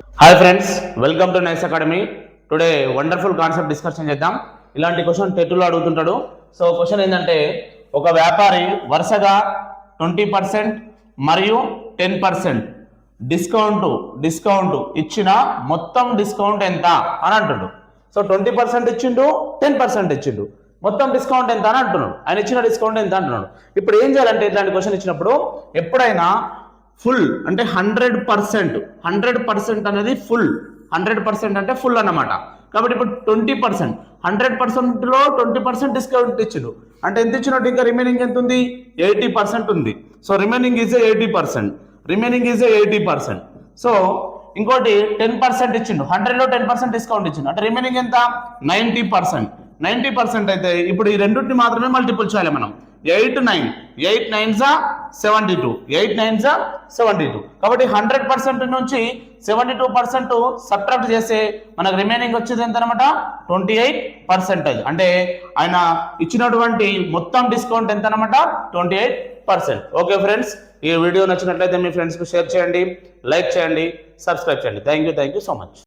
Hi friends, welcome to nice academy. Today wonderful concept discussion చేద్దాం. ఇలాంటి question టెట్లో అడుగుతుంటాడు. So question ఏంటంటే, ఒక వ్యాపారి వరుసగా 20% మరియు 10% డిస్కౌంట్ ఇచ్చిన మొత్తం డిస్కౌంట్ ఎంత అని అంటున్నాడు. సో 20% ఇచ్చిండు, 10% ఇచ్చిండు, మొత్తం డిస్కౌంట్ ఎంత అని అంటున్నాడు. ఆయన ఇచ్చిన డిస్కౌంట్ ఎంత అంటున్నాడు. ఇప్పుడు ఏం చేయాలంటే, ఇట్లాంటి క్వశ్చన్ ఇచ్చినప్పుడు ఎప్పుడైనా ఫుల్ అంటే 100% అనేది ఫుల్, 100% అంటే ఫుల్ అన్నమాట. కాబట్టి ఇప్పుడు 20%, 100%లో 20% డిస్కౌంట్ ఇచ్చిండు అంటే ఎంత ఇచ్చినట్టు, ఇంకా రిమైనింగ్ ఎంత ఉంది, 80% ఉంది. So remaining is 80%. సో ఇంకోటి 10% ఇచ్చిండు, 100లో 10% డిస్కౌంట్ ఇచ్చిండు అంటే రిమైనింగ్ ఎంత, 90% అయితే ఇప్పుడు ఈ రెండింటిని మాత్రమే మల్టిపుల్ చేయాలి మనం. 8 9 72 కాబట్టి 100% నుంచి 72% సబ్ట్రాక్ట్ చేస్తే మనకు రిమైనింగ్ వచ్చేది ఎంత అనమాట, 28%. అంటే ఆయన ఇచ్చినటువంటి మొత్తం డిస్కౌంట్ ఎంత అనమాట, 28%. ఓకే ఫ్రెండ్స్, ఈ వీడియో నచ్చినట్లయితే మీ ఫ్రెండ్స్కి షేర్ చేయండి, లైక్ చేయండి, సబ్స్క్రైబ్ చేయండి. Thank you so much.